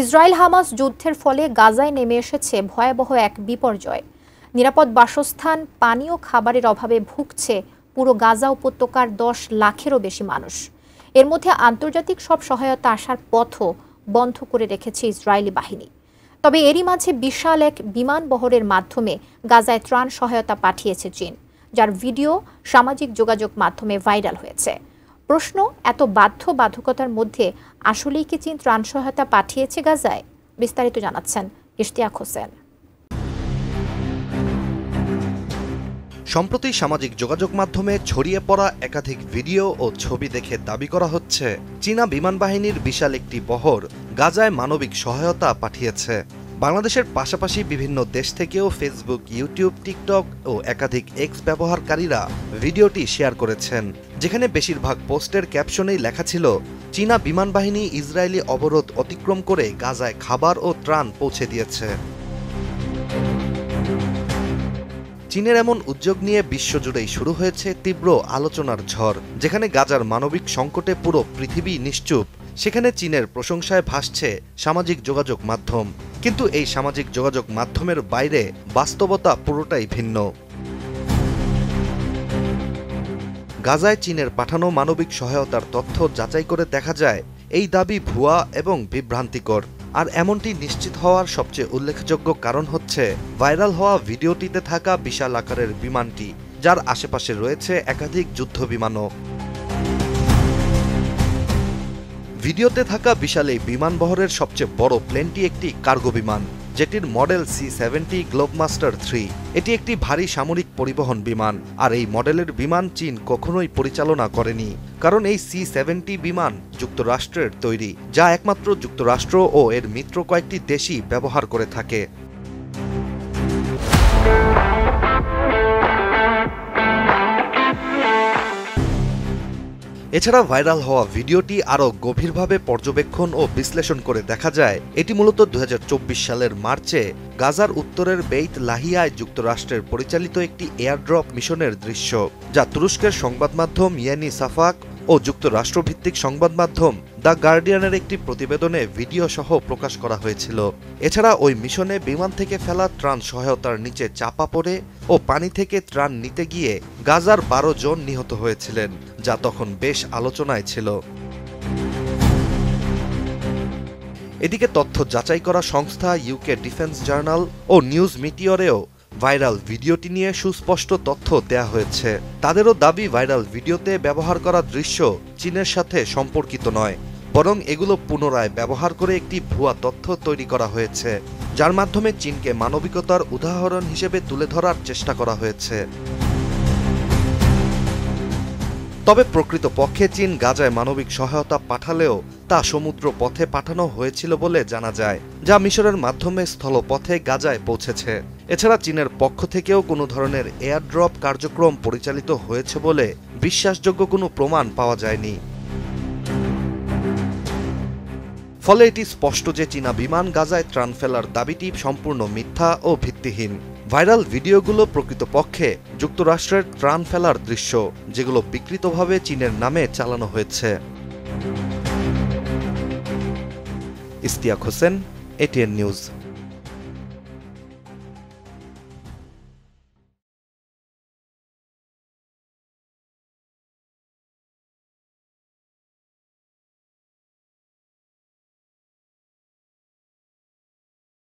Israel Hamas যুদ্ধের ফলে গাজায় নেমে এসেছে ভয়াবহ এক বিপর্যয়। নিরাপদ বাসস্থান, পানি ও খাবারের অভাবে ভুগছে পুরো গাজা উপত্যকার 10 লাখেরও বেশি মানুষ। এর মধ্যে আন্তর্জাতিক সব সহায়তা আসার পথও বন্ধ করে রেখেছে ইসরায়েলি বাহিনী। তবে এরই মাঝে বিশাল এক বিমান বহরের মাধ্যমে গাজায় ত্রাণ সহায়তা পাঠিয়েছে চীন, যার ভিডিও সামাজিক যোগাযোগ মাধ্যমে ভাইরাল হয়েছে। প্রশ্ন, এত বাধ্যবাধকতার মধ্যে আসলেই কি চীন ত্রাণ সহায়তা পাঠিয়েছে গাজায়? বিস্তারিত জানাচ্ছেন ইশতিয়াক হোসেন। সম্প্রতি সামাজিক যোগাযোগ মাধ্যমে ছড়িয়ে পড়া একাধিক ভিডিও ও ছবি দেখে দাবি করা হচ্ছে চীনা বিমান বাহিনীর বিশাল একটি বহর গাজায় মানবিক সহায়তা পাঠিয়েছে। বাংলাদেশের পাশাপাশি বিভিন্ন দেশ থেকেও ফেসবুক, ইউটিউব, টিকটক ও একাধিক এক্স ব্যবহারকারীরা ভিডিওটি শেয়ার করেছেন, যেখানে বেশিরভাগ পোস্টের ক্যাপশনেই লেখা ছিল, চীনা বিমান বাহিনী ইসরায়েলি অবরোধ অতিক্রম করে গাজায় খাবার ও ত্রাণ পৌঁছে দিয়েছে। চীনের এমন উদ্যোগ নিয়ে বিশ্বজুড়েই শুরু হয়েছে তীব্র আলোচনার ঝড়। যেখানে গাজার মানবিক সংকটে পুরো পৃথিবী নিশ্চুপ, সেখানে চীনের প্রশংসায় ভাসছে সামাজিক যোগাযোগ মাধ্যম। কিন্তু এই সামাজিক যোগাযোগ মাধ্যমের বাইরে বাস্তবতা পুরোটাই ভিন্ন। গাজায় চীনের পাঠানো মানবিক সহায়তার তথ্য যাচাই করে দেখা যায় এই দাবি ভুয়া এবং বিভ্রান্তিকর। আর এমনটি নিশ্চিত হওয়ার সবচেয়ে উল্লেখযোগ্য কারণ হচ্ছে ভাইরাল হওয়া ভিডিওটিতে থাকা বিশাল আকারের বিমানটি, যার আশেপাশে রয়েছে একাধিক যুদ্ধ বিমানও। ভিডিওতে থাকা বিশাল এই বিমানবহরের সবচেয়ে বড় প্লেনটি একটি কার্গো বিমান, যেটির মডেল C-70 গ্লোবমাস্টার 3। এটি একটি ভারী সামরিক পরিবহন বিমান, আর এই মডেলের বিমান চীন কখনোই পরিচালনা করেনি, কারণ এই C-70 বিমান যুক্তরাষ্ট্রের তৈরি, যা একমাত্র যুক্তরাষ্ট্র ও এর মিত্র কয়েকটি দেশই ব্যবহার করে থাকে। এছাড়া ভাইরাল হওয়া ভিডিওটি আরও গভীরভাবে পর্যবেক্ষণ ও বিশ্লেষণ করে দেখা যায় এটি মূলত 2024 সালের মার্চে গাজার উত্তরের বেইত লাহিয়ায় যুক্তরাষ্ট্রের পরিচালিত একটি এয়ারড্রপ মিশনের দৃশ্য, যা তুরস্কের সংবাদ মাধ্যম ইয়েনি সাফাক ও যুক্তরাষ্ট্রভিত্তিক সংবাদ মাধ্যম দ্য গার্ডিয়ানের একটি প্রতিবেদনে ভিডিও সহ প্রকাশ করা হয়েছিল। এছাড়া ওই মিশনে বিমান থেকে ফেলা ত্রাণ সহায়তার নিচে চাপা পড়ে ও পানি থেকে ত্রাণ নিতে গিয়ে গাজার 12 জন নিহত হয়েছিলেন, যা তখন বেশ আলোচনায় ছিল। এদিকে তথ্য যাচাই করা সংস্থা ইউকে ডিফেন্স জার্নাল ও নিউজ মিটিওরেও ভাইরাল ভিডিওটি নিয়ে সুস্পষ্ট তথ্য দেয়া হয়েছে। তাদেরও দাবি ভাইরাল ভিডিওতে ব্যবহার করা দৃশ্য চীনের সাথে সম্পর্কিত নয়, বরং এগুলো পুনরায় ব্যবহার করে একটি ভুয়া তথ্য তৈরি করা হয়েছে, যার মাধ্যমে চীনকে মানবিকতার উদাহরণ হিসেবে তুলে ধরার চেষ্টা করা হয়েছে। তবে প্রকৃতপক্ষে চীন গাজায় মানবিক সহায়তা পাঠালেও তা সমুদ্র পথে পাঠানো হয়েছিল বলে জানা যায়, যা মিশরের মাধ্যমে স্থলপথে গাজায় পৌঁছেছে। এছাড়া চীনের পক্ষ থেকেও কোনো ধরনের এয়ারড্রপ কার্যক্রম পরিচালিত হয়েছে বলে বিশ্বাসযোগ্য কোনো প্রমাণ পাওয়া যায়নি। ফলে এটি স্পষ্ট যে চীনা বিমান গাজায় ত্রাণ ফেলার দাবিটি সম্পূর্ণ মিথ্যা ও ভিত্তিহীন। ভাইরাল ভিডিওগুলো প্রকৃতপক্ষে যুক্তরাষ্ট্রের ত্রাণ ফেলার দৃশ্য, যেগুলো বিকৃতভাবে চীনের নামে চালানো হয়েছে। Ishtiaq Hossain, ATN news.